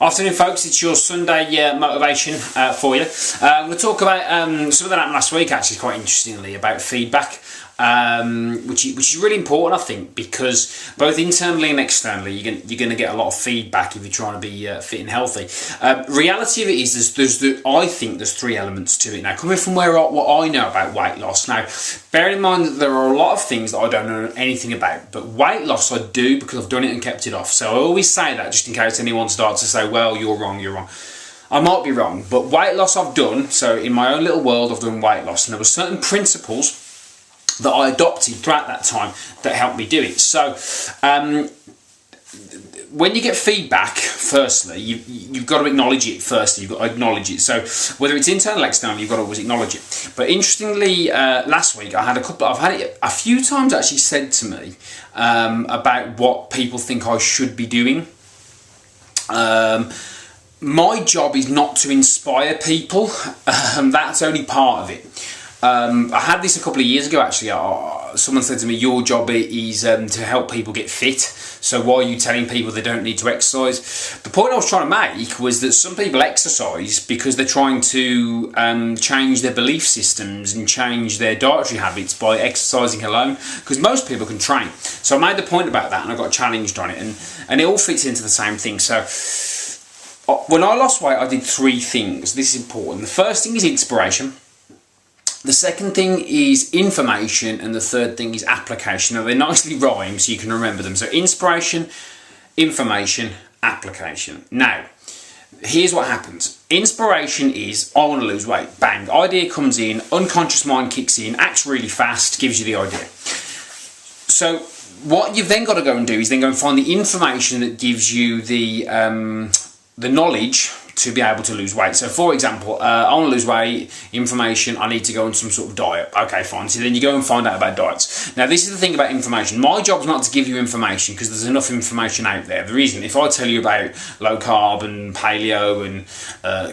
Afternoon folks, it's your Sunday motivation for you. I'm going to talk about something that happened last week, actually quite interestingly, about feedback, which is really important I think, because both internally and externally you're going to get a lot of feedback if you're trying to be fit and healthy. Reality of it is I think there's three elements to it. Now, coming from what I know about weight loss, now bear in mind that there are a lot of things that I don't know anything about, but weight loss I do because I've done it and kept it off. So I always say that just in case anyone starts to say, well, you're wrong. I might be wrong, but weight loss I've done. So in my own little world, I've done weight loss, and there were certain principles that I adopted throughout that time that helped me do it. So when you get feedback, firstly, you've got to acknowledge it firstly. You've got to acknowledge it. So whether it's internal or external, you've got to always acknowledge it. But interestingly, last week I've had it a few times actually said to me about what people think I should be doing. My job is not to inspire people. That's only part of it. I had this a couple of years ago actually. Someone said to me, your job is to help people get fit, so why are you telling people they don't need to exercise? The point I was trying to make was that some people exercise because they're trying to change their belief systems and change their dietary habits by exercising alone, because most people can train. So I made the point about that and I got challenged on it, and it all fits into the same thing. So when I lost weight, I did three things. This is important. The first thing is inspiration. The second thing is information, and the third thing is application. Now, they're nicely rhymed, so you can remember them. So inspiration, information, application. Now, here's what happens. Inspiration is, I want to lose weight. Bang. Idea comes in, unconscious mind kicks in, acts really fast, gives you the idea. So what you've then got to go and do is then go and find the information that gives you the knowledge to be able to lose weight. So for example, I want to lose weight, information, I need to go on some sort of diet. Okay, fine. So then you go and find out about diets. Now this is the thing about information. My job's not to give you information because there's enough information out there. There isn't. If I tell you about low carb and paleo and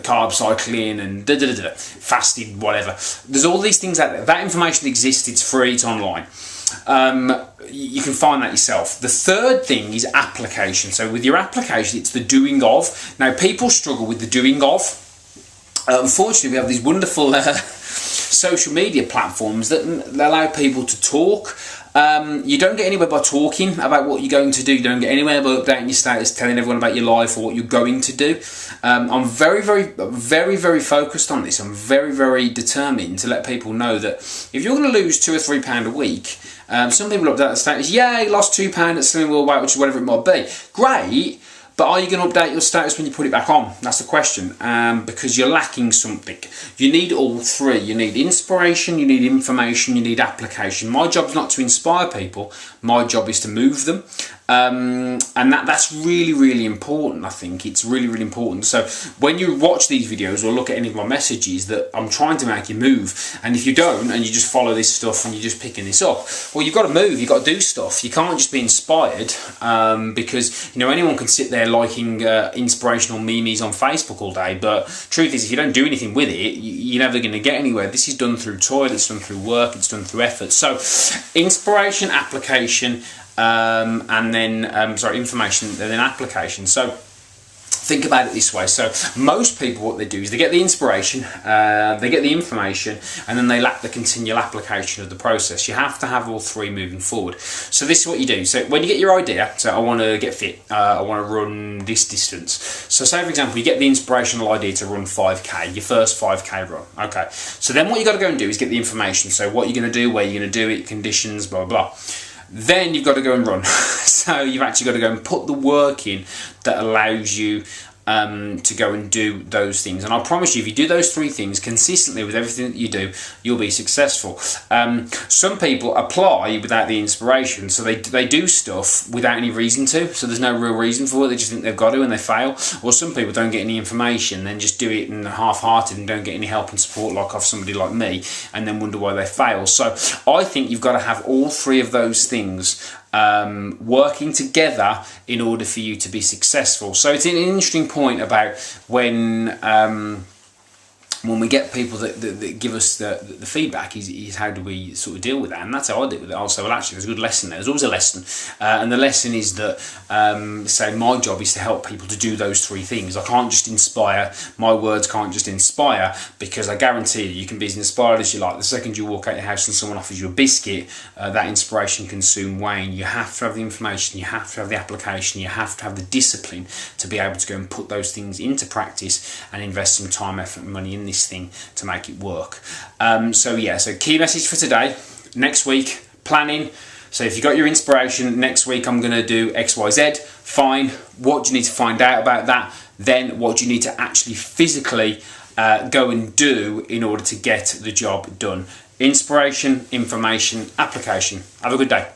carb cycling and fasting, whatever, there's all these things out there. That information exists, it's free, it's online. You can find that yourself. The third thing is application. So with your application, it's the doing of. Now, people struggle with the doing of. Unfortunately, we have these wonderful social media platforms that allow people to talk. You don't get anywhere by talking about what you're going to do. You don't get anywhere by updating your status, telling everyone about your life or what you're going to do. I'm very, very focused on this. I'm very, very determined to let people know that if you're going to lose 2 or 3 pounds a week, some people update the status, yeah, you lost 2 pounds at Slimming World Weight, which is whatever it might be. Great. But are you going to update your status when you put it back on? That's the question, because you're lacking something. You need all three. You need inspiration, you need information, you need application. My job's not to inspire people. My job is to move them. And that's really, really important, I think. It's really, really important. So when you watch these videos or look at any of my messages, that I'm trying to make you move. And if you don't, and you just follow this stuff and you're just picking this up, well, you've got to move, you've got to do stuff. You can't just be inspired, because, you know, anyone can sit there liking inspirational memes on Facebook all day, but truth is, if you don't do anything with it, you're never going to get anywhere. This is done through toil, it's done through work, it's done through effort. So inspiration, application, and then information and then application. So think about it this way. So most people, what they do is they get the inspiration, they get the information, and then they lack the continual application of the process. You have to have all three moving forward. So this is what you do. So when you get your idea, so I want to get fit, I want to run this distance. So say for example, you get the inspirational idea to run 5k, your first 5k run. Okay. So then what you got to go and do is get the information. So what you're going to do, where you're going to do it, conditions, blah, blah, blah. Then you've got to go and run. So you've actually got to go and put the work in that allows you to go and do those things. And I promise you, if you do those three things consistently with everything that you do, you'll be successful. Some people apply without the inspiration, so they do stuff without any reason to, so there's no real reason for it, they just think they've got to and they fail. Or some people don't get any information, then just do it in half-hearted and don't get any help and support like off somebody like me, and then wonder why they fail. So I think you've got to have all three of those things working together in order for you to be successful. So it's an interesting point about when when we get people that give us the feedback is how do we sort of deal with that, and that's how I deal with it. I'll say, well, actually there's a good lesson there. There's always a lesson, and the lesson is that say my job is to help people to do those three things. I can't just inspire, my words can't just inspire, because I guarantee you can be as inspired as you like. The second you walk out your house and someone offers you a biscuit, that inspiration can soon wane. You have to have the information, you have to have the application, you have to have the discipline to be able to go and put those things into practice and invest some time, effort and money in this thing to make it work. So key message for today: next week, planning. So if you got your inspiration, next week I'm going to do XYZ. Fine. What do you need to find out about that? Then what do you need to actually physically go and do in order to get the job done? Inspiration, information, application. Have a good day.